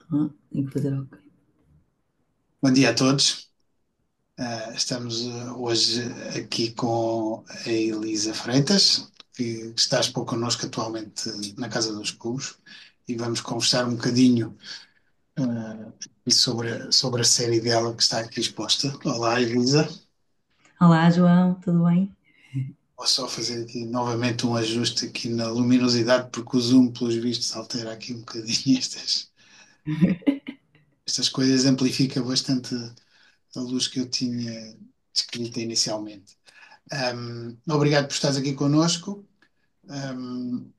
Tenho que fazer ok. Bom dia a todos. Estamos hoje aqui com a Elisa Freitas, que está a expor connosco atualmente na Casa dos Cubos, e vamos conversar um bocadinho sobre a série dela que está aqui exposta. Olá, Elisa. Olá, João, tudo bem? Vou só fazer aqui novamente um ajuste aqui na luminosidade, porque o zoom, pelos vistos, altera aqui um bocadinho estas coisas, amplifica bastante a luz que eu tinha descrita inicialmente. Obrigado por estares aqui connosco. Um,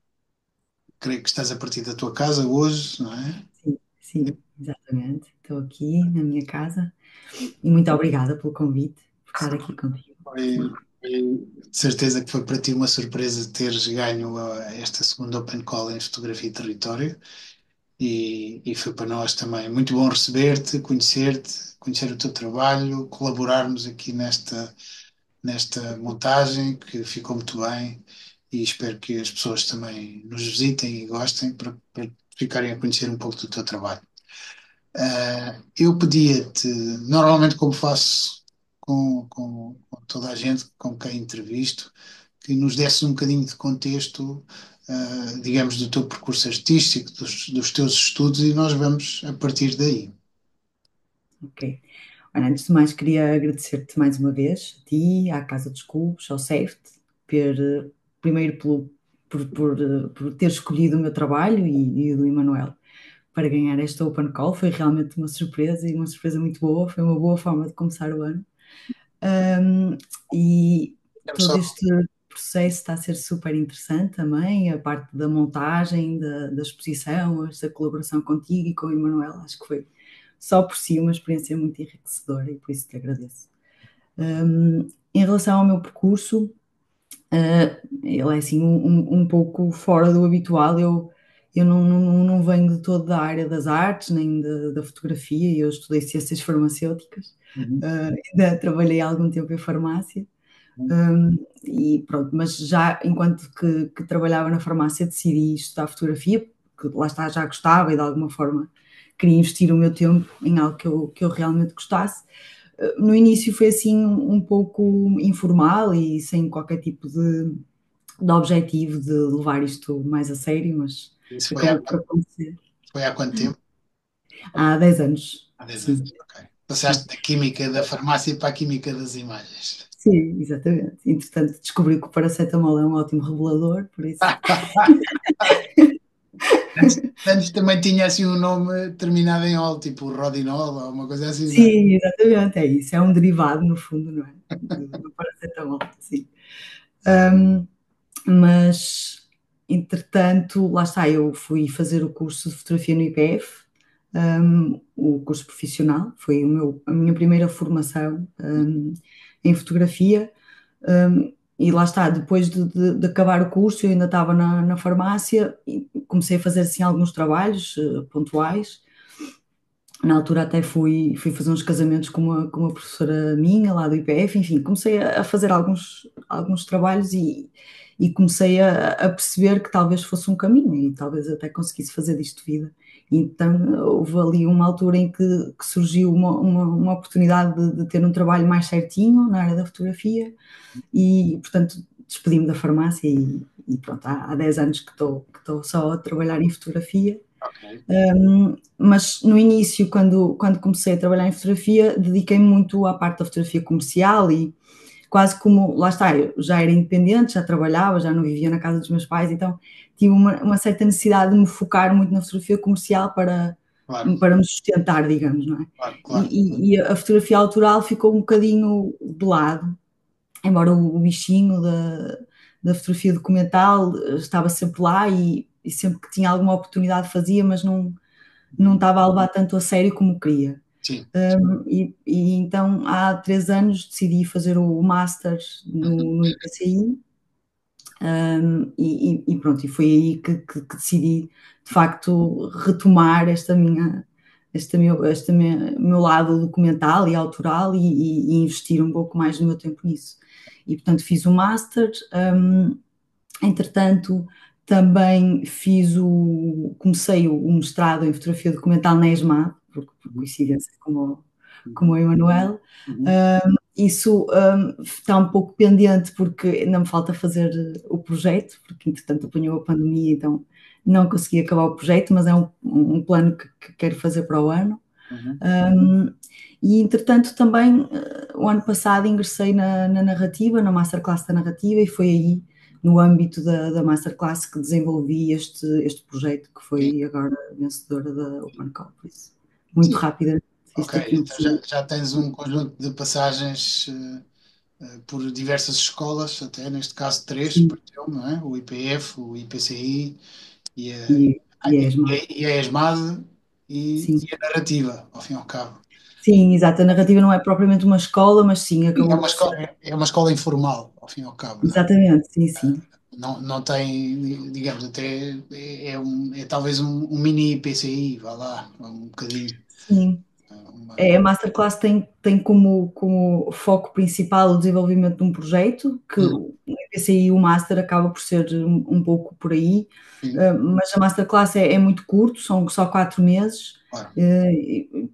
Creio que estás a partir da tua casa hoje, não é? Sim, sim, exatamente. Estou aqui na minha casa e muito obrigada pelo convite, por estar aqui contigo. Foi, foi de certeza que foi para ti uma surpresa teres ganho esta segunda Open Call em Fotografia e Território e foi para nós também muito bom receber-te, conhecer-te, conhecer o teu trabalho, colaborarmos aqui nesta montagem que ficou muito bem e espero que as pessoas também nos visitem e gostem para ficarem a conhecer um pouco do teu trabalho. Eu pedia-te, normalmente como faço com toda a gente com quem entrevisto, que nos desse um bocadinho de contexto, digamos, do teu percurso artístico, dos teus estudos, e nós vamos a partir daí. Ok. Olha, antes de mais, queria agradecer-te mais uma vez, a ti, à Casa dos Cubos, ao SEFT, primeiro por ter escolhido o meu trabalho e o do Emanuel para ganhar esta Open Call. Foi realmente uma surpresa e uma surpresa muito boa. Foi uma boa forma de começar o ano. Um, e Vamos todo só. este processo está a ser super interessante também, a parte da montagem, da exposição, esta colaboração contigo e com o Emanuel, acho que foi só por si uma experiência muito enriquecedora e por isso te agradeço. Em relação ao meu percurso, ele é assim um pouco fora do habitual. Eu não venho de todo da área das artes, nem da fotografia. Eu estudei ciências farmacêuticas, Uhum. ainda trabalhei algum tempo em farmácia. E pronto, mas já enquanto que trabalhava na farmácia decidi estudar fotografia, porque lá está, já gostava e de alguma forma queria investir o meu tempo em algo que eu realmente gostasse. No início foi assim um pouco informal e sem qualquer tipo de objetivo de levar isto mais a sério, mas Isso acabou por acontecer foi há quanto tempo? há 10 anos. Há 10 Sim, anos, ok. sim. Passaste da química da farmácia para a química das imagens. Sim, exatamente. Entretanto, descobri que o paracetamol é um ótimo revelador, por isso. Antes também tinha assim um nome terminado em ol, tipo Rodinol ou uma coisa assim, não é? Sim, exatamente, é isso. É um derivado, no fundo, não é? Do paracetamol, sim. Um, mas, entretanto, lá está, eu fui fazer o curso de fotografia no IPF, o curso profissional, foi a minha primeira formação, em fotografia. E lá está, depois de acabar o curso, eu ainda estava na farmácia e comecei a fazer assim alguns trabalhos pontuais. Na altura até fui fazer uns casamentos com uma professora minha lá do IPF, enfim, comecei a fazer alguns trabalhos e comecei a perceber que talvez fosse um caminho e talvez até conseguisse fazer disto vida. Então houve ali uma altura em que surgiu uma oportunidade de ter um trabalho mais certinho na área da fotografia e, portanto, despedi-me da farmácia e pronto, há 10 anos que estou só a trabalhar em fotografia. Ok. Mas no início, quando comecei a trabalhar em fotografia, dediquei-me muito à parte da fotografia comercial e quase como, lá está, eu já era independente, já trabalhava, já não vivia na casa dos meus pais, então tive uma certa necessidade de me focar muito na fotografia comercial Claro, para me sustentar, digamos, não é? claro, claro. E a fotografia autoral ficou um bocadinho de lado, embora o bichinho da fotografia documental estava sempre lá e sempre que tinha alguma oportunidade fazia, mas não estava a levar tanto a sério como queria. Sim. E então há 3 anos decidi fazer o Master no IPCI, e pronto, e foi aí que decidi de facto retomar este meu lado documental e autoral e investir um pouco mais no meu tempo nisso. E portanto fiz o Master, entretanto Também comecei o mestrado em fotografia documental na ESMAD, por Uhum. coincidência, como o Uhum. Emanuel. Uhum. Isso está um pouco pendente porque ainda me falta fazer o projeto, porque entretanto apanhou a pandemia, então não consegui acabar o projeto, mas é um plano que quero fazer para o ano. Uhum. Um, e entretanto também o ano passado ingressei na narrativa, na Masterclass da narrativa, e foi aí no âmbito da Masterclass que desenvolvi este projeto que Sim, foi agora vencedora da Open Call, por isso muito sim. rápida, Ok, isto aqui muito então já, simples. já tens um conjunto de passagens por diversas escolas, até neste caso três, Sim, pareceu, não é? O IPF, o IPCI e e é ESMAD, e a ESMAD sim. e a narrativa, ao fim e ao cabo. Sim, exato, a narrativa não é propriamente uma escola, mas sim, Sim, acabou por ser. é uma escola informal, ao fim e ao cabo, não é? Exatamente, sim, sim. Não, não tem, digamos, até é talvez um mini IPCI, vá lá, um bocadinho. Sim. Uma, A Masterclass tem como foco principal o desenvolvimento de um projeto, que Hum, o IPCI e o Master acaba por ser um pouco por aí, sim, mas a Masterclass é muito curto, são só 4 meses, claro.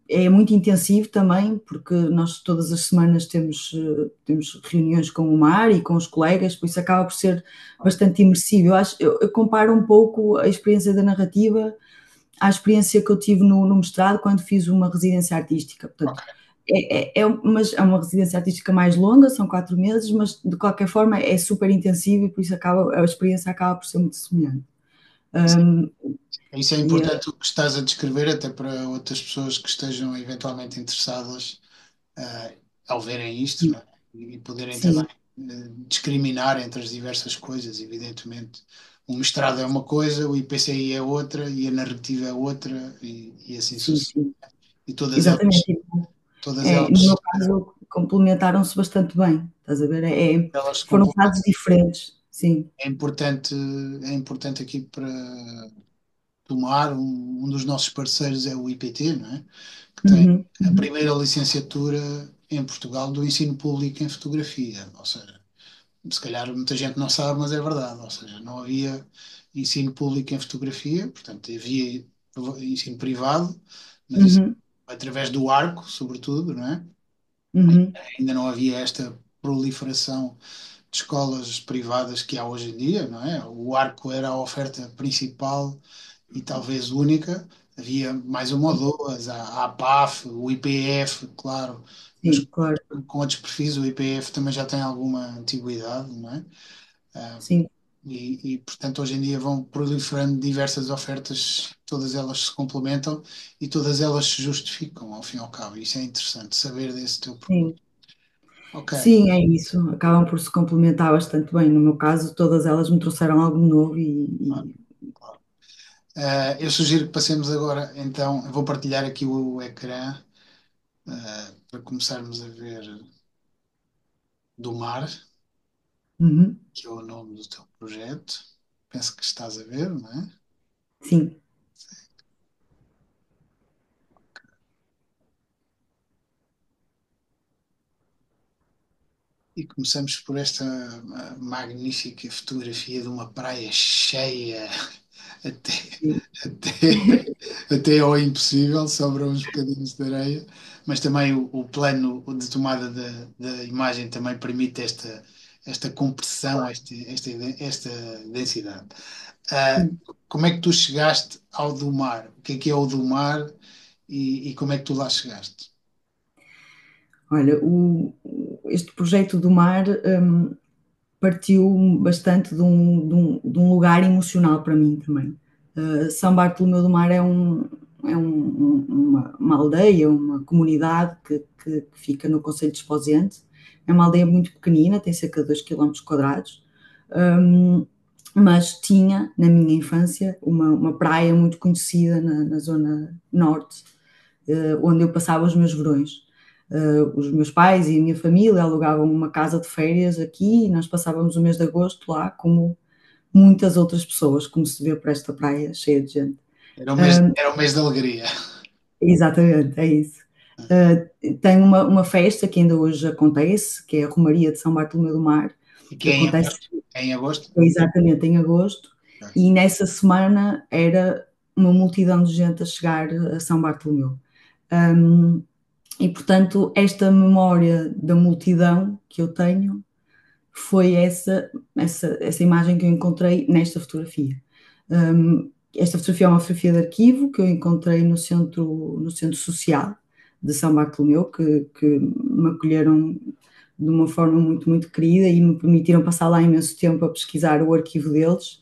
é muito intensivo também, porque nós todas as semanas temos reuniões com o Mar e com os colegas, por isso acaba por ser bastante imersivo. Eu comparo um pouco a experiência da narrativa à experiência que eu tive no mestrado quando fiz uma residência artística. Portanto, Ok. mas é uma residência artística mais longa, são 4 meses, mas de qualquer forma é super intensivo e por isso a experiência acaba por ser muito semelhante. Um, Isso é e, importante o que estás a descrever, até para outras pessoas que estejam eventualmente interessadas ao verem isto, sim, não é? E poderem também sim, discriminar entre as diversas coisas, evidentemente. O mestrado é uma coisa, o IPCI é outra, e a narrativa é outra, e assim sim, sucessivamente. sim, E exatamente. todas No meu elas, caso, complementaram-se bastante bem, estás a ver? elas se Foram casos complementam. diferentes, sim. É importante aqui para tomar, um dos nossos parceiros é o IPT, não é? Que tem Uhum, a uhum, primeira licenciatura em Portugal do ensino público em fotografia. Ou seja, se calhar muita gente não sabe, mas é verdade. Ou seja, não havia ensino público em fotografia, portanto, havia ensino privado, mas isso uhum, através do arco, sobretudo, não é? uhum, Ainda não havia esta proliferação de escolas privadas que há hoje em dia, não é? O arco era a oferta principal e talvez única. Havia mais uma ou duas, a APAF, o IPF, claro, mas sim, claro, com outros perfis, o IPF também já tem alguma antiguidade, não é? Ah, sim. portanto, hoje em dia vão proliferando diversas ofertas, todas elas se complementam e todas elas se justificam, ao fim e ao cabo. Isso é interessante, saber desse teu percurso. Sim. Ok, Sim, é isso. Acabam por se complementar bastante bem. No meu caso, todas elas me trouxeram algo novo claro, claro. Eu sugiro que passemos agora, então, eu vou partilhar aqui o ecrã, para começarmos a ver do mar, Uhum. que é o nome do teu projeto. Penso que estás a ver, não é? Sim, E começamos por esta magnífica fotografia de uma praia cheia até, sim, até ao impossível, sobram uns bocadinhos de areia, mas também o plano de tomada da imagem também permite esta compressão, esta densidade. Ah, sim. como é que tu chegaste ao do mar? O que é o do mar e como é que tu lá chegaste? Olha, este projeto do mar partiu bastante de um lugar emocional para mim também. São Bartolomeu do Mar uma aldeia, uma comunidade que fica no Concelho de Esposende. É uma aldeia muito pequenina, tem cerca de 2 km², um, mas tinha, na minha infância, uma praia muito conhecida na zona norte, onde eu passava os meus verões. Os meus pais e a minha família alugavam uma casa de férias aqui e nós passávamos o mês de agosto lá, como muitas outras pessoas, como se vê por esta praia cheia de gente. Era o mês de alegria. Exatamente, é isso. Tem uma festa que ainda hoje acontece, que é a Romaria de São Bartolomeu do Mar, E que que é em acontece agosto? É em agosto? exatamente em agosto, E nessa semana era uma multidão de gente a chegar a São Bartolomeu. E, portanto, esta memória da multidão que eu tenho foi essa imagem que eu encontrei nesta fotografia. Esta fotografia é uma fotografia de arquivo que eu encontrei no centro social de São Bartolomeu, que me acolheram de uma forma muito, muito querida e me permitiram passar lá imenso tempo a pesquisar o arquivo deles.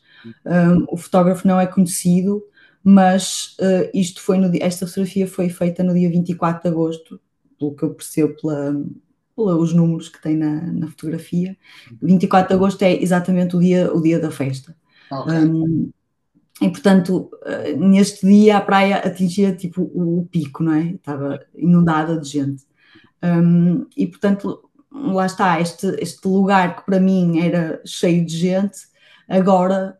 O fotógrafo não é conhecido, mas esta fotografia foi feita no dia 24 de agosto, pelo que eu percebo pelos números que tem na fotografia. 24 de agosto é exatamente o dia da festa. E, portanto, neste dia a praia atingia tipo o pico, não é? Estava inundada de gente. E, portanto, lá está, este lugar que para mim era cheio de gente, agora,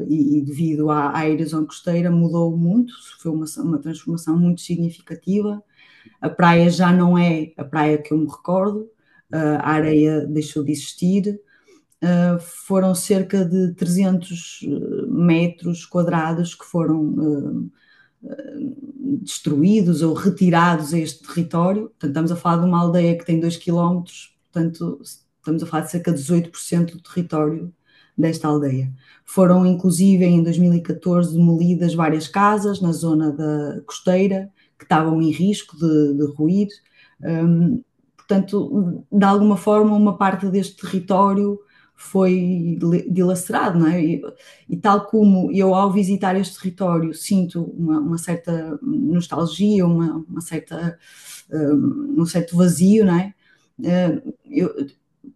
e devido à erosão costeira, mudou muito, foi uma transformação muito significativa. A praia já não é a praia que eu me recordo, a areia deixou de existir. Foram cerca de 300 metros quadrados que foram destruídos ou retirados a este território. Portanto, estamos a falar de uma aldeia que tem 2 quilómetros, portanto, estamos a falar de cerca de 18% do território desta aldeia. Foram, inclusive, em 2014, demolidas várias casas na zona da costeira, que estavam em risco de ruir. Portanto, de alguma forma, uma parte deste território foi dilacerado, não é? E tal como eu, ao visitar este território, sinto uma certa nostalgia, um certo vazio, não é? Eu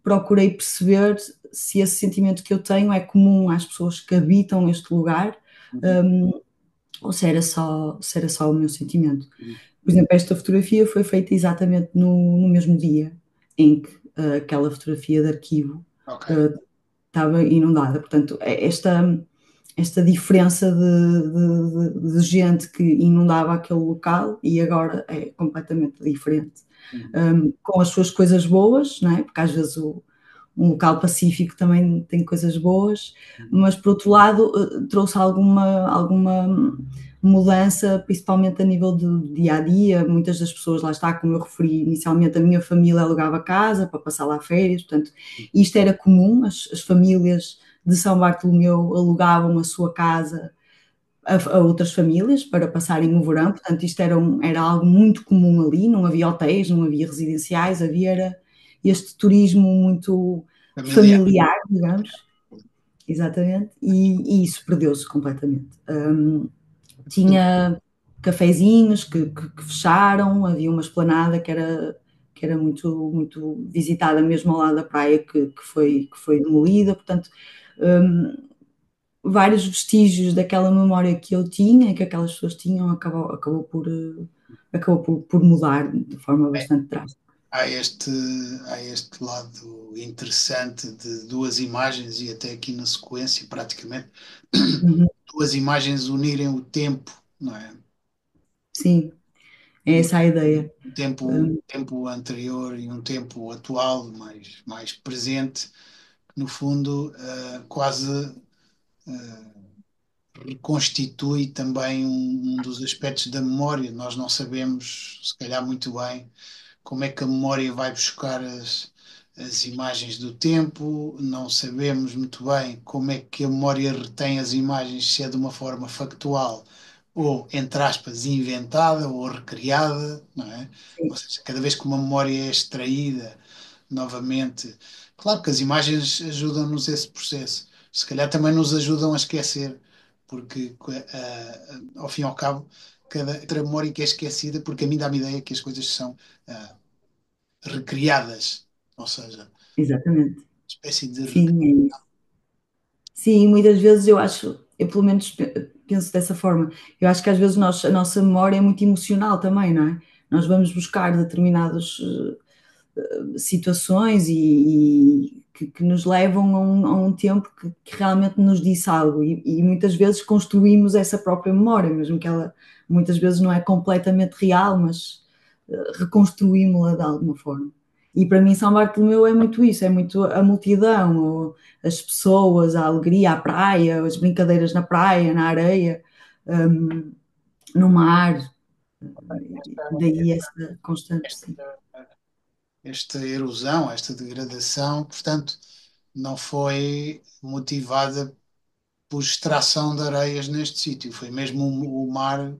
procurei perceber se esse sentimento que eu tenho é comum às pessoas que habitam este lugar, ou se era só o meu sentimento. Por exemplo, esta fotografia foi feita exatamente no mesmo dia em que aquela fotografia de arquivo estava inundada. Portanto, esta diferença de gente que inundava aquele local e agora é completamente diferente. Com as suas coisas boas, não é? Porque às vezes um local pacífico também tem coisas boas, mas por outro lado trouxe alguma mudança, principalmente a nível do dia a dia. Muitas das pessoas, lá está, como eu referi inicialmente, a minha família alugava casa para passar lá férias, portanto, isto era comum, as famílias de São Bartolomeu alugavam a sua casa a outras famílias para passarem o verão, portanto, isto era algo muito comum ali, não havia hotéis, não havia residenciais, havia este turismo muito familiar, digamos, exatamente, e isso perdeu-se completamente. Tinha cafezinhos que fecharam, havia uma esplanada que era muito, muito visitada mesmo ao lado da praia que foi demolida, portanto, vários vestígios daquela memória que eu tinha e que aquelas pessoas tinham acabou por mudar de forma bastante drástica. Há este lado interessante de duas imagens e até aqui na sequência, praticamente, duas imagens unirem o tempo, não é? Sim, é essa a ideia. Um tempo anterior e um tempo atual, mais presente, que no fundo quase reconstitui também um dos aspectos da memória. Nós não sabemos, se calhar, muito bem como é que a memória vai buscar as imagens do tempo, não sabemos muito bem como é que a memória retém as imagens, se é de uma forma factual ou, entre aspas, inventada ou recriada, não é? Sim. Ou seja, cada vez que uma memória é extraída novamente, claro que as imagens ajudam-nos esse processo, se calhar também nos ajudam a esquecer, porque ao fim e ao cabo, cada outra memória que é esquecida, porque a mim dá-me ideia que as coisas são recriadas, ou seja, uma Exatamente. espécie de Sim, é isso. Sim, muitas vezes eu pelo menos penso dessa forma. Eu acho que às vezes a nossa memória é muito emocional também, não é? Nós vamos buscar determinadas situações e que nos levam a um tempo que realmente nos disse algo e muitas vezes construímos essa própria memória, mesmo que ela muitas vezes não é completamente real, mas reconstruímos-la de alguma forma. E para mim São Bartolomeu é muito isso, é muito a multidão, as pessoas, a alegria, a praia, as brincadeiras na praia, na areia, um, no mar, daí essa constante, sim. Esta erosão, esta degradação, portanto, não foi motivada por extração de areias neste sítio, foi mesmo o mar,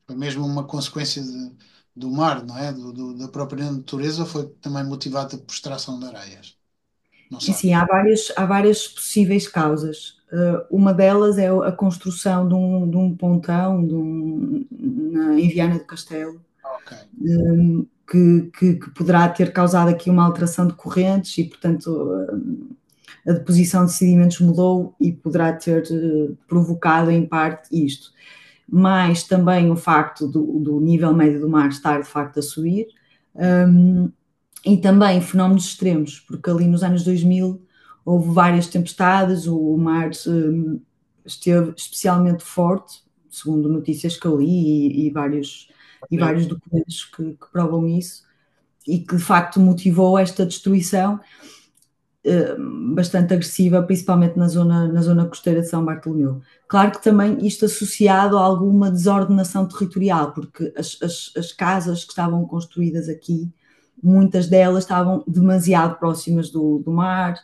foi mesmo uma consequência do mar, não é? Da própria natureza, ou foi também motivada por extração de areias? Não E sabe. sim, há várias possíveis causas. Uma delas é a construção de um pontão em Viana do Castelo, Ok. que poderá ter causado aqui uma alteração de correntes e, portanto, a deposição de sedimentos mudou e poderá ter provocado em parte isto. Mas também o facto do nível médio do mar estar de facto a subir, um, e também fenómenos extremos, porque ali nos anos 2000 houve várias tempestades, o mar esteve especialmente forte, segundo notícias que eu li e Eu, vários documentos que provam isso, e que de facto motivou esta destruição bastante agressiva, principalmente na zona costeira de São Bartolomeu. Claro que também isto associado a alguma desordenação territorial, porque as casas que estavam construídas aqui, muitas delas estavam demasiado próximas do mar,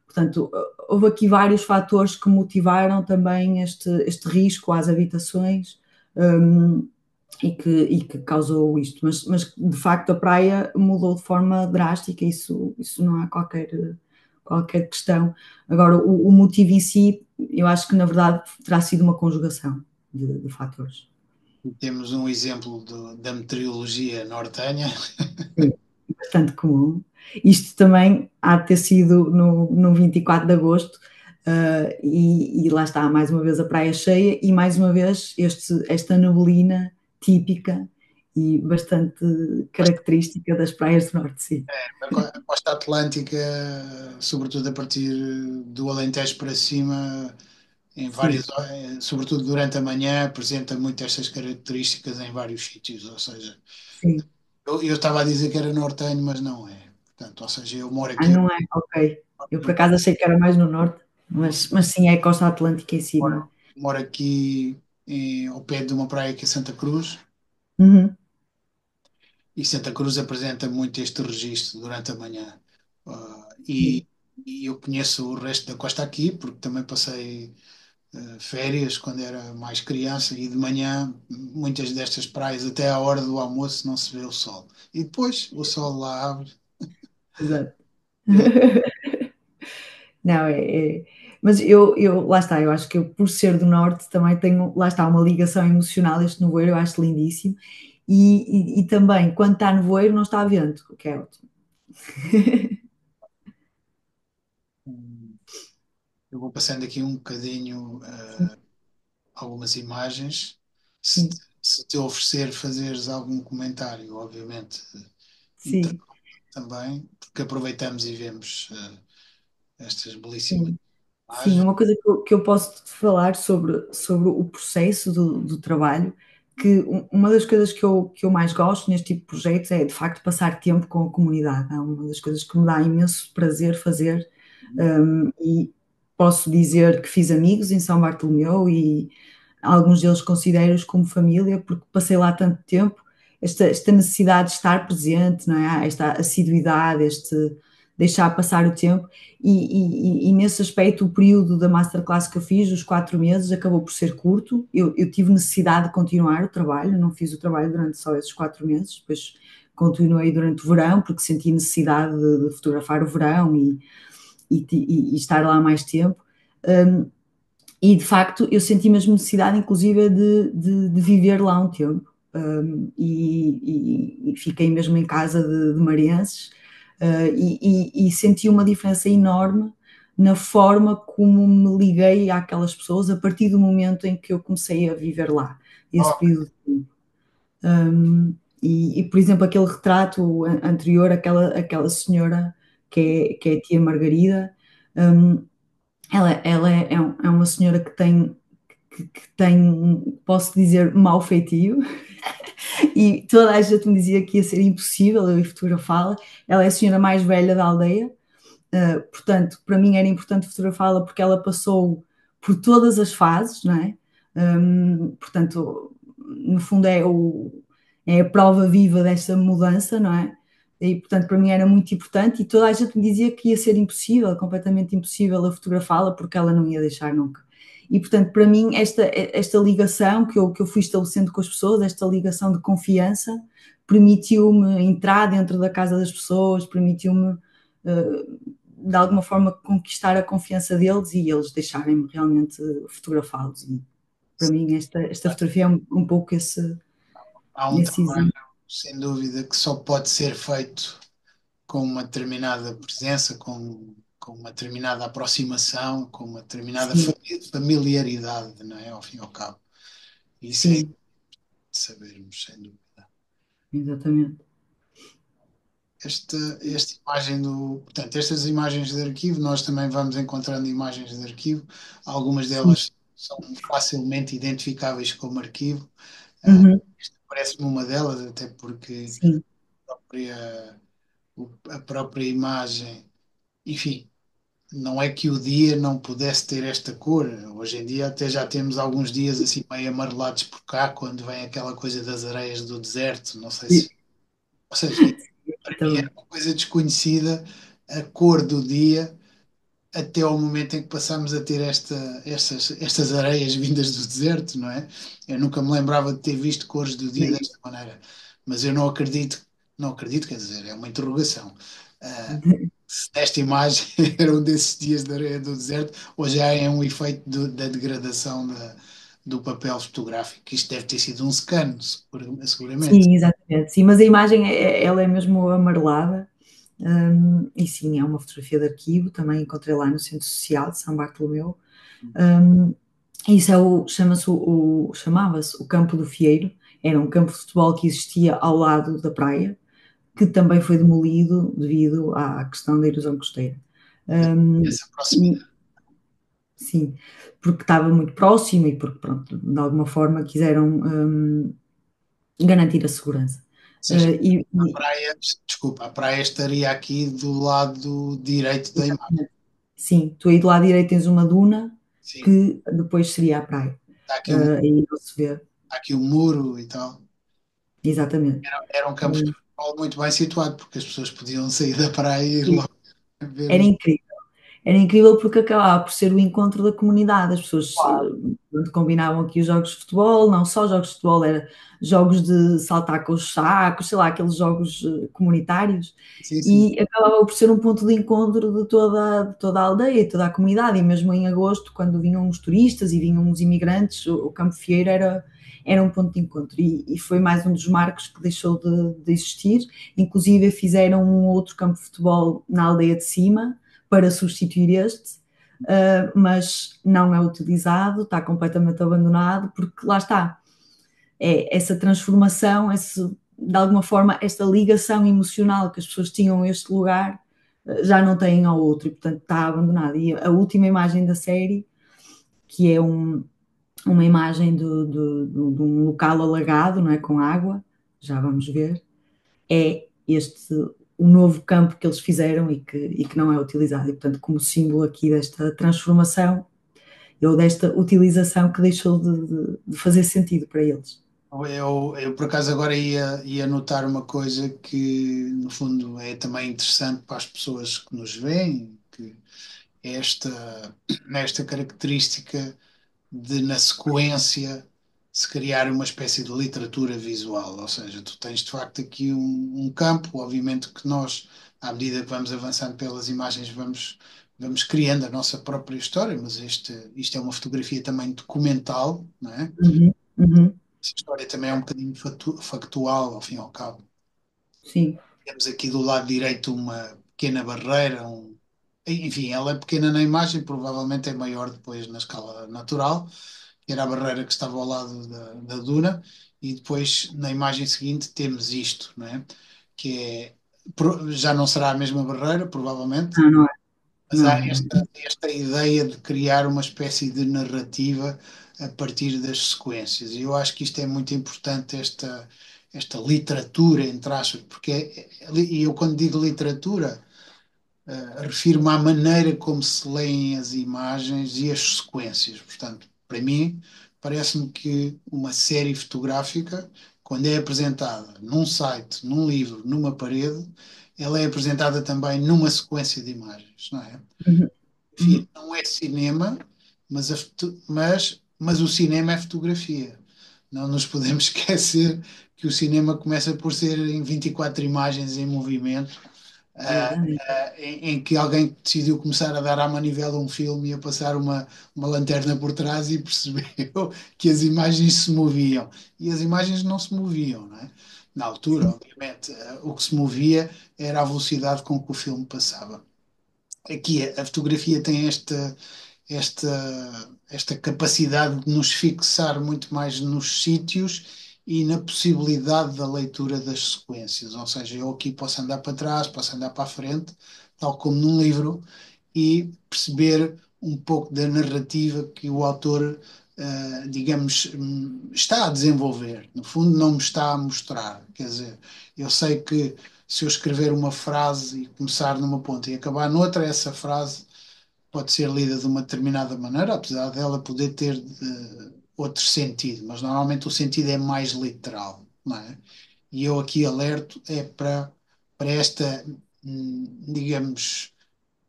portanto, houve aqui vários fatores que motivaram também este risco às habitações, um, e que causou isto. Mas, de facto, a praia mudou de forma drástica, isso não há qualquer questão. Agora, o motivo em si, eu acho que, na verdade, terá sido uma conjugação de fatores. temos um exemplo da meteorologia nortenha. Sim, bastante comum. Isto também há de ter sido no 24 de agosto, e lá está, mais uma vez a praia cheia e mais uma vez esta neblina típica e bastante característica das praias do Norte, sim. A costa atlântica, sobretudo a partir do Alentejo para cima, em Sim, várias, sobretudo durante a manhã, apresenta muito estas características em vários sítios. Ou seja, sim. eu estava a dizer que era nortenho, mas não é. Portanto, ou seja, eu moro Ah, aqui, não é? Ok. Eu por acaso achei que era mais no norte, mas sim, é a costa atlântica em si, não é? moro aqui ao pé de uma praia que é Santa Cruz, Uhum, e Santa Cruz apresenta muito este registro durante a manhã. sim, E eu conheço o resto da costa aqui, porque também passei férias quando era mais criança e de manhã muitas destas praias até à hora do almoço não se vê o sol. E depois o sol lá abre. exato. É, Não, mas lá está, eu acho que eu, por ser do norte, também tenho, lá está, uma ligação emocional a este nevoeiro, eu acho lindíssimo. E também, quando está nevoeiro, não está vento, o que é ótimo. eu vou passando aqui um bocadinho Sim, algumas imagens. Se, sim, se te oferecer fazeres algum comentário, obviamente, sim, também, porque aproveitamos e vemos estas belíssimas sim. Sim, imagens. uma coisa que eu posso te falar sobre o processo do trabalho, que uma das coisas que eu mais gosto neste tipo de projetos é, de facto, passar tempo com a comunidade. É uma das coisas que me dá imenso prazer fazer, e posso dizer que fiz amigos em São Bartolomeu e alguns deles considero-os como família, porque passei lá tanto tempo, esta necessidade de estar presente, não é? Esta assiduidade, este deixar passar o tempo, e nesse aspecto o período da masterclass que eu fiz, os 4 meses, acabou por ser curto, eu tive necessidade de continuar o trabalho, não fiz o trabalho durante só esses 4 meses, depois continuei durante o verão, porque senti necessidade de fotografar o verão e estar lá mais tempo. Um, e de facto eu senti mesmo necessidade, inclusive, de viver lá um tempo. E fiquei mesmo em casa de marienses, e senti uma diferença enorme na forma como me liguei àquelas pessoas a partir do momento em que eu comecei a viver lá, esse Ok. período de tempo. Por exemplo, aquele retrato anterior, aquela senhora que é a tia Margarida, um, ela é uma senhora que tem, posso dizer, mau feitio, E toda a gente me dizia que ia ser impossível eu ir fotografá-la. Ela é a senhora mais velha da aldeia, portanto, para mim era importante fotografá-la porque ela passou por todas as fases, não é? Portanto, no fundo é a prova viva dessa mudança, não é? E, portanto, para mim era muito importante e toda a gente me dizia que ia ser impossível, completamente impossível a fotografá-la porque ela não ia deixar nunca. E, portanto, para mim, esta ligação que eu fui estabelecendo com as pessoas, esta ligação de confiança, permitiu-me entrar dentro da casa das pessoas, permitiu-me, de alguma forma, conquistar a confiança deles e eles deixarem-me realmente fotografá-los. E, para mim, esta fotografia é um pouco Há um esse trabalho, exemplo. sem dúvida, que só pode ser feito com uma determinada presença, com uma determinada aproximação, com uma determinada Sim, familiaridade, não é? Ao fim e ao cabo. Isso é de sim, sabermos, sem dúvida. exatamente. Esta imagem portanto, estas imagens de arquivo, nós também vamos encontrando imagens de arquivo, algumas Sim, delas são facilmente identificáveis como arquivo. uhum, Esta parece-me uma delas, até porque sim, própria- a própria imagem, enfim, não é que o dia não pudesse ter esta cor. Hoje em dia até já temos alguns dias assim meio amarelados por cá, quando vem aquela coisa das areias do deserto, não sei sim, se. Ou seja, aqui para mim também. era uma coisa desconhecida a cor do dia até ao momento em que passamos a ter estas areias vindas do deserto, não é? Eu nunca me lembrava de ter visto cores do dia desta maneira, mas eu não acredito, quer dizer, é uma interrogação. Ah, se esta imagem era um desses dias de areia do deserto, ou já é um efeito da degradação do papel fotográfico. Isto deve ter sido um scan, seguramente. Sim, exatamente. Sim, mas a imagem ela é mesmo amarelada. E sim, é uma fotografia de arquivo, também encontrei lá no Centro Social de São Bartolomeu. Um, Isso chamava-se o Campo do Fieiro, era um campo de futebol que existia ao lado da praia, que também foi demolido devido à questão da erosão costeira. Um, Essa proximidade. sim, porque estava muito próximo e porque, pronto, de alguma forma quiseram garantir a segurança. Ou seja, a E praia, desculpa, a praia estaria aqui do lado direito da imagem. exatamente. Sim, tu aí do lado direito tens uma duna Sim, que depois seria a praia. está aqui um, Aí não se vê, está aqui um muro e tal. exatamente. Era um campo de Eh, futebol muito bem situado, porque as pessoas podiam sair da praia e ir e logo ver era os. incrível. Era incrível porque acabava por ser o encontro da comunidade. As pessoas pronto, combinavam aqui os jogos de futebol, não só jogos de futebol, era jogos de saltar com os sacos, sei lá, aqueles jogos comunitários, Sim, sim, e acabava por ser um ponto de encontro de toda a aldeia, toda a comunidade, e mesmo em agosto, quando vinham os turistas e vinham os imigrantes, o Campo Fieiro era um ponto de encontro, e foi mais um dos marcos que deixou de existir. Inclusive fizeram um outro campo de futebol na aldeia de cima, para substituir este, mas não é utilizado, está completamente abandonado, porque lá está, essa transformação, de alguma forma, esta ligação emocional que as pessoas tinham a este lugar, já não têm ao outro, e portanto está abandonado. E a última imagem da série, que é uma imagem de um local alagado, não é, com água, já vamos ver, é o novo campo que eles fizeram e que não é utilizado. E, portanto, como símbolo aqui desta transformação ou desta utilização que deixou de fazer sentido para eles. eu por acaso agora ia notar uma coisa que, no fundo, é também interessante para as pessoas que nos veem, que é esta característica de, na sequência, se criar uma espécie de literatura visual. Ou seja, tu tens de facto aqui um campo, obviamente que nós, à medida que vamos avançando pelas imagens, vamos criando a nossa própria história, mas isto é uma fotografia também documental, não é? Uhum, uhum, Essa história também é um bocadinho factual, ao fim e ao cabo. sim, Temos aqui do lado direito uma pequena barreira, enfim, ela é pequena na imagem, provavelmente é maior depois na escala natural, que era a barreira que estava ao lado da duna, e depois na imagem seguinte temos isto, não é? Que é, já não será a mesma barreira, provavelmente, não, não é. Mas há Não, não. esta ideia de criar uma espécie de narrativa a partir das sequências. E eu acho que isto é muito importante, esta literatura, entre aspas, porque e eu quando digo literatura, refiro-me à maneira como se leem as imagens e as sequências. Portanto, para mim, parece-me que uma série fotográfica, quando é apresentada num site, num livro, numa parede, ela é apresentada também numa sequência de imagens, não é? Uhum, Fotografia uhum. não é cinema, mas o cinema é fotografia. Não nos podemos esquecer que o cinema começa por ser em 24 imagens em movimento, Exatamente. em que alguém decidiu começar a dar à manivela um filme e a passar uma lanterna por trás e percebeu que as imagens se moviam. E as imagens não se moviam, não é? Na altura, Sim, obviamente, o que se movia era a velocidade com que o filme passava. Aqui a fotografia tem esta capacidade de nos fixar muito mais nos sítios e na possibilidade da leitura das sequências. Ou seja, eu aqui posso andar para trás, posso andar para a frente, tal como num livro, e perceber um pouco da narrativa que o autor, digamos, está a desenvolver. No fundo, não me está a mostrar. Quer dizer, eu sei que se eu escrever uma frase e começar numa ponta e acabar noutra, essa frase pode ser lida de uma determinada maneira, apesar dela poder ter outro sentido, mas normalmente o sentido é mais literal, não é? E eu aqui alerto é para esta, digamos,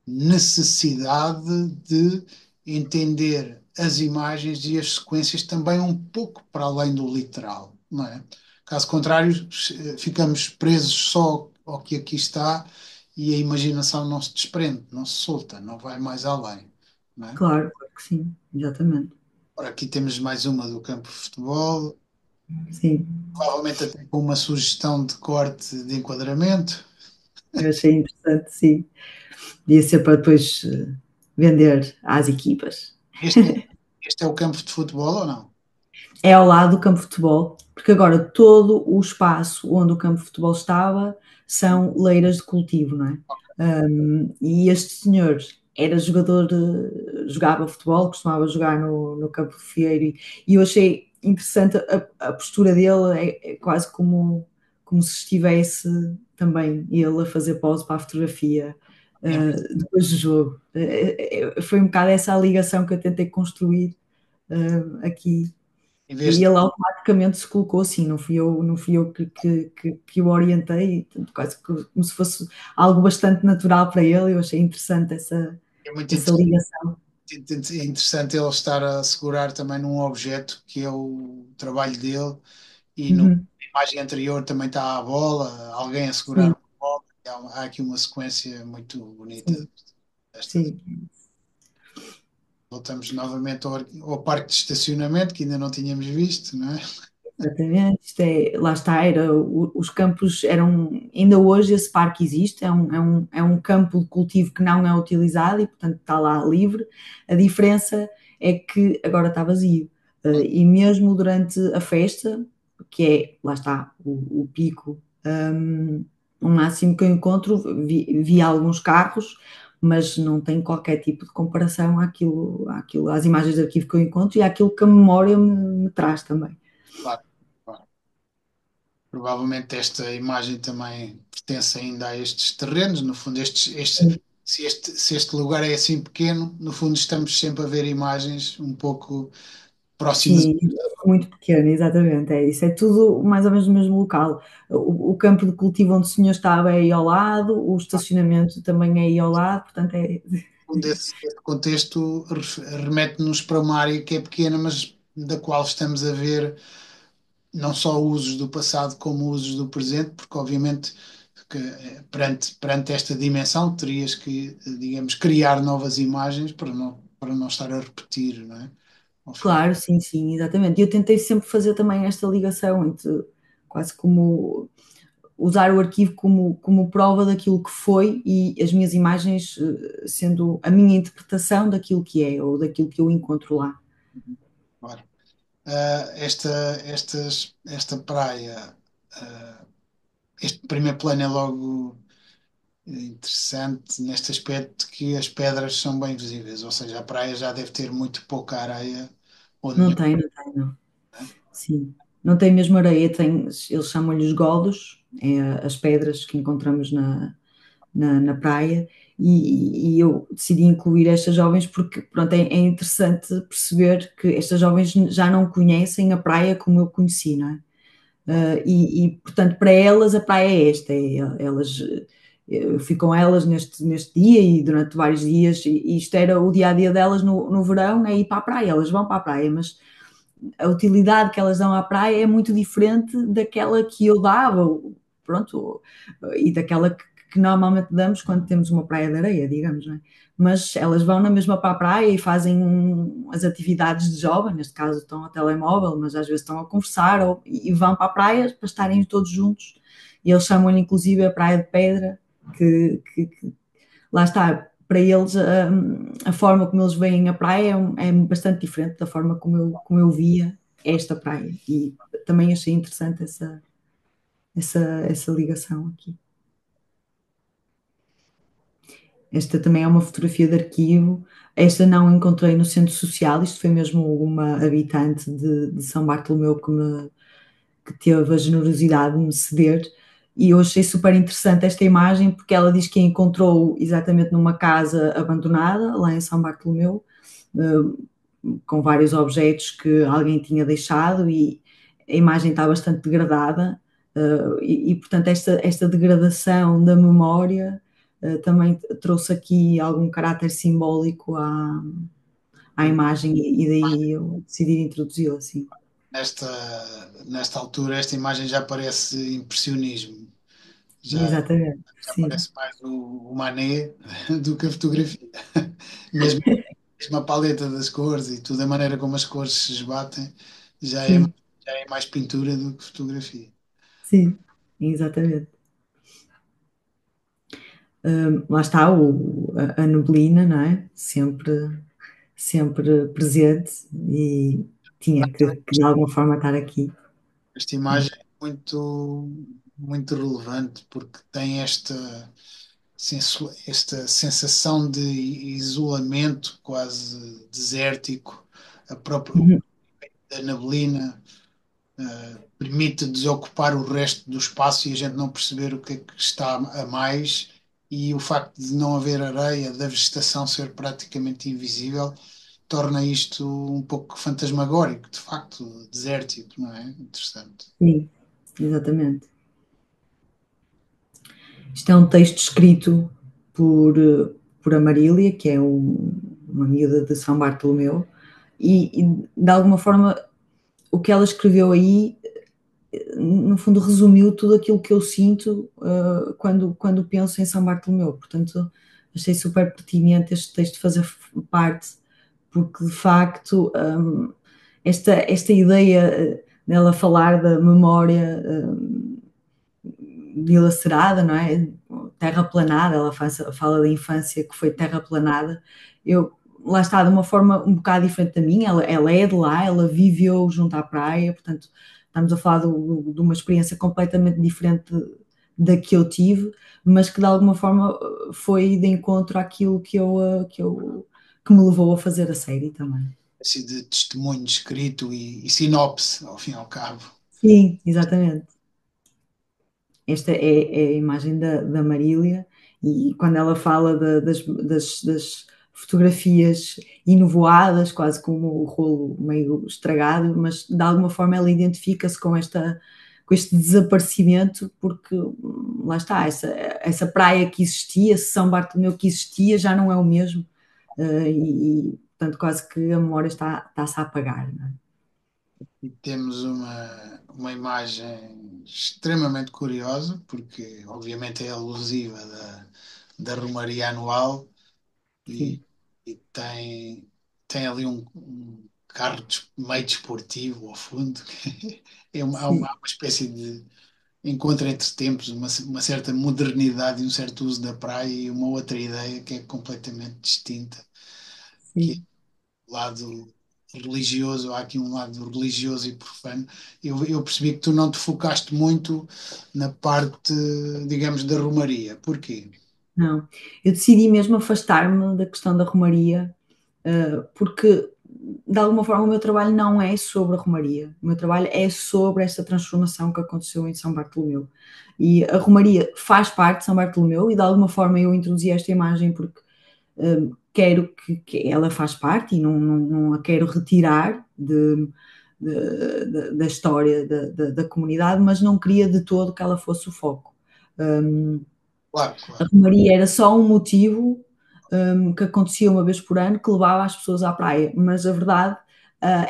necessidade de entender as imagens e as sequências também um pouco para além do literal, não é? Caso contrário, ficamos presos só ao que aqui está e a imaginação não se desprende, não se solta, não vai mais além, não é? claro, claro que sim, exatamente. Ora, aqui temos mais uma do campo de futebol, Sim, provavelmente até com uma sugestão de corte de enquadramento. eu achei interessante, sim. Podia ser para depois vender às equipas. Este, este é o campo de futebol ou não? É ao lado do campo de futebol, porque agora todo o espaço onde o campo de futebol estava são leiras de cultivo, não é? E este senhor era jogador, jogava futebol, costumava jogar no campo de Fieiro, e eu achei interessante a postura dele, é quase como se estivesse também ele a fazer pose para a fotografia É, depois do jogo. Foi um bocado essa a ligação que eu tentei construir aqui. em E vez ele automaticamente se colocou assim, não fui eu que o orientei, portanto, quase como se fosse algo bastante natural para ele. Eu achei interessante essa, é muito essa ligação. é interessante ele estar a segurar também num objeto que é o trabalho dele e na Uhum, imagem anterior também está a bola, alguém a segurar sim, uma bola. Há aqui uma sequência muito bonita sim, desta. sim, Voltamos novamente ao parque de estacionamento que ainda não tínhamos visto, não é? exatamente. Lá está, os campos eram, ainda hoje esse parque existe, é um campo de cultivo que não é utilizado e, portanto, está lá livre. A diferença é que agora está vazio. E mesmo durante a festa, que é, lá está, o pico, o máximo que eu encontro, vi alguns carros, mas não tem qualquer tipo de comparação às imagens de arquivo que eu encontro e àquilo que a memória me traz também. Claro, claro. Provavelmente esta imagem também pertence ainda a estes terrenos. No fundo, se este lugar é assim pequeno, no fundo estamos sempre a ver imagens um pouco próximas. Sim, muito pequeno, exatamente, é isso, é tudo mais ou menos no mesmo local. O campo de cultivo onde o senhor estava é aí ao lado, o estacionamento também é aí ao lado, portanto é. Esse contexto remete-nos para uma área que é pequena, mas da qual estamos a ver não só usos do passado como usos do presente, porque obviamente que, perante esta dimensão terias que, digamos, criar novas imagens para não estar a repetir, não é? Ao final. Claro, sim, sim, exatamente. E eu tentei sempre fazer também esta ligação entre quase como usar o arquivo como prova daquilo que foi e as minhas imagens sendo a minha interpretação daquilo que é ou daquilo que eu encontro lá. Claro. Esta praia, este primeiro plano é logo. interessante neste aspecto que as pedras são bem visíveis, ou seja, a praia já deve ter muito pouca areia ou Não nenhuma, tem, não tem, não. né? Sim. Não tem mesmo areia, tem, eles chamam-lhes godos, é as pedras que encontramos na praia, e eu decidi incluir estas jovens porque, pronto, é interessante perceber que estas jovens já não conhecem a praia como eu conheci, não é? Portanto, para elas a praia é esta, elas, eu fui com elas neste dia e durante vários dias, e isto era o dia a dia delas no verão, é ir para a praia, elas vão para a praia, mas a utilidade que elas dão à praia é muito diferente daquela que eu dava, pronto, e daquela que normalmente damos quando temos uma praia de areia, digamos, não é? Mas elas vão na mesma para a praia e fazem as atividades de jovem, neste caso estão ao telemóvel, mas às vezes estão a conversar e vão para a praia para estarem todos juntos. E eles chamam-lhe inclusive a Praia de Pedra, que lá está, para eles a forma como eles veem a praia é bastante diferente da forma como eu via esta praia. E também achei interessante essa ligação aqui. Esta também é uma fotografia de arquivo. Esta não encontrei no centro social, isto foi mesmo uma habitante de São Bartolomeu que teve a generosidade de me ceder. E eu achei super interessante esta imagem porque ela diz que a encontrou exatamente numa casa abandonada, lá em São Bartolomeu, com vários objetos que alguém tinha deixado, e a imagem está bastante degradada, portanto esta degradação da memória também trouxe aqui algum caráter simbólico à imagem, e daí eu decidi introduzi-la assim. Nesta, nesta altura, esta imagem já parece impressionismo, já, Exatamente, já sim, parece mais o Manet do que a fotografia. Mesmo, mesmo a paleta das cores e tudo, a maneira como as cores se esbatem, já é, sim, já é mais pintura do que fotografia. sim, exatamente. Lá está a neblina, não é? Sempre presente, e tinha que de alguma forma estar aqui. Esta imagem é muito relevante porque tem esta sensação de isolamento quase desértico, a própria Uhum. da neblina permite desocupar o resto do espaço e a gente não perceber o que é que está a mais, e o facto de não haver areia, da vegetação ser praticamente invisível, torna isto um pouco fantasmagórico, de facto, desértico, não é? Interessante. Sim, exatamente. Isto é um texto escrito por Amarília, que é uma miúda de São Bartolomeu, e de alguma forma o que ela escreveu aí, no fundo, resumiu tudo aquilo que eu sinto quando penso em São Bartolomeu. Portanto, achei super pertinente este texto fazer parte, porque de facto esta ideia dela falar da memória dilacerada, não é? Terraplanada, ela fala da infância que foi terraplanada. Lá está, de uma forma um bocado diferente da minha, ela é de lá, ela viveu junto à praia, portanto, estamos a falar de uma experiência completamente diferente da que eu tive, mas que de alguma forma foi de encontro àquilo que me levou a fazer a série também. Assim, de testemunho escrito e sinopse, ao fim e ao cabo. Sim, exatamente. Esta é a imagem da Marília, e quando ela fala das fotografias enovoadas, quase como o rolo meio estragado, mas de alguma forma ela identifica-se com este desaparecimento, porque lá está, essa praia que existia, esse São Bartolomeu que existia, já não é o mesmo, portanto quase que a memória está-se a apagar, não é? E temos uma imagem extremamente curiosa, porque obviamente é alusiva da Romaria Anual e, Sim, e tem ali um carro meio desportivo ao fundo. É sim, uma espécie de encontro entre tempos, uma certa modernidade e um certo uso da praia e uma outra ideia que é completamente distinta, que é sim. o lado religioso. Há aqui um lado religioso e profano. Eu percebi que tu não te focaste muito na parte, digamos, da Romaria. Porquê? não. Eu decidi mesmo afastar-me da questão da romaria, porque de alguma forma o meu trabalho não é sobre a romaria, o meu trabalho é sobre esta transformação que aconteceu em São Bartolomeu. E a romaria faz parte de São Bartolomeu e de alguma forma eu introduzi esta imagem porque quero que ela faz parte e não a quero retirar da história da comunidade, mas não queria de todo que ela fosse o foco. Claro, A claro. romaria era só um motivo que acontecia uma vez por ano que levava as pessoas à praia, mas a verdade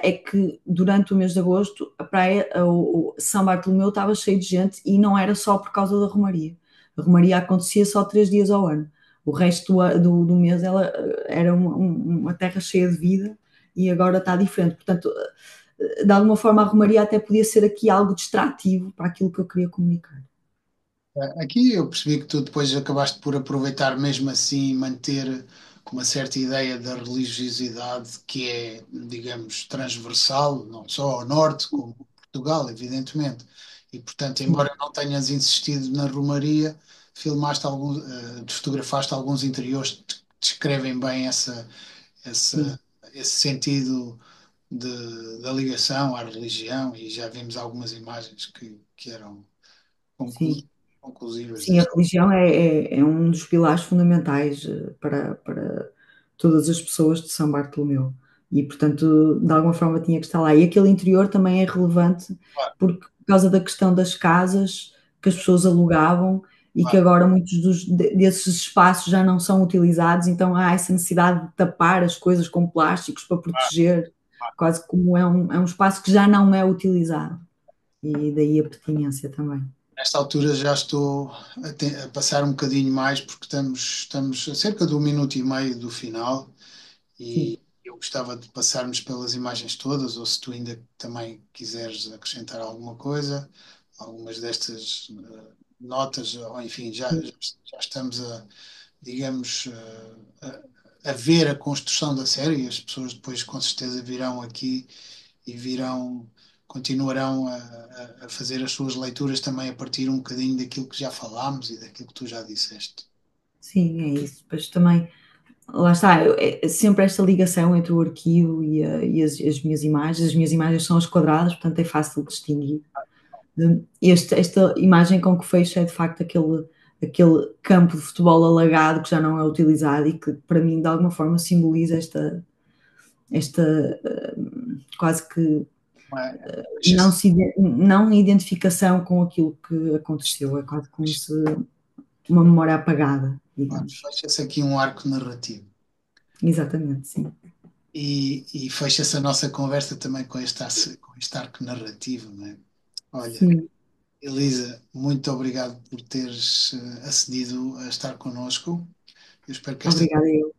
é que durante o mês de agosto a praia, o São Bartolomeu estava cheio de gente e não era só por causa da romaria. A romaria acontecia só 3 dias ao ano. O resto do mês ela era uma terra cheia de vida e agora está diferente. Portanto, de alguma forma a romaria até podia ser aqui algo distrativo para aquilo que eu queria comunicar. Aqui eu percebi que tu depois acabaste por aproveitar mesmo assim manter uma certa ideia da religiosidade que é, digamos, transversal, não só ao norte, como Portugal, evidentemente. E, portanto, Sim, embora não tenhas insistido na Romaria, fotografaste alguns interiores que descrevem bem essa, sim, esse sentido da ligação à religião e já vimos algumas imagens que eram conclu- sim. conclusivas Sim, a deste. religião é um dos pilares fundamentais para todas as pessoas de São Bartolomeu. E, portanto, de alguma forma tinha que estar lá. E aquele interior também é relevante Claro, por causa da questão das casas que as pessoas alugavam e que claro, agora muitos desses espaços já não são utilizados, então há essa necessidade de tapar as coisas com plásticos para claro. proteger, quase como é um espaço que já não é utilizado. E daí a pertinência também. Nesta altura já estou a passar um bocadinho mais porque estamos a cerca de um minuto e meio do final Sim, e eu gostava de passarmos pelas imagens todas, ou se tu ainda também quiseres acrescentar alguma coisa, algumas destas notas, ou enfim, sim, já estamos digamos, a ver a construção da série e as pessoas depois com certeza virão aqui e continuarão a fazer as suas leituras também a partir um bocadinho daquilo que já falámos e daquilo que tu já disseste. sim, é isso. Depois também lá está, é sempre esta ligação entre o arquivo e as minhas imagens. As minhas imagens são as quadradas, portanto é fácil de distinguir. Esta imagem com que fecho é de facto aquele campo de futebol alagado que já não é utilizado e que para mim de alguma forma simboliza esta quase que Não é? Fecha-se não identificação com aquilo que aconteceu. É quase como se uma memória apagada, digamos. fecha-se aqui um arco narrativo. Exatamente, sim. E fecha-se a nossa conversa também com este arco narrativo, não é? Olha, Sim, Elisa, muito obrigado por teres acedido a estar connosco. Eu obrigada eu.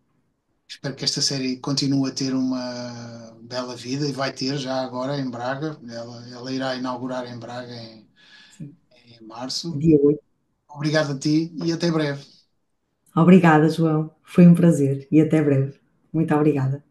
espero que esta série continue a ter uma bela vida e vai ter já agora em Braga. Ela irá inaugurar em Braga Sim. em março. Dia 8. Obrigado a ti e até breve. Obrigada, João. Foi um prazer e até breve. Muito obrigada.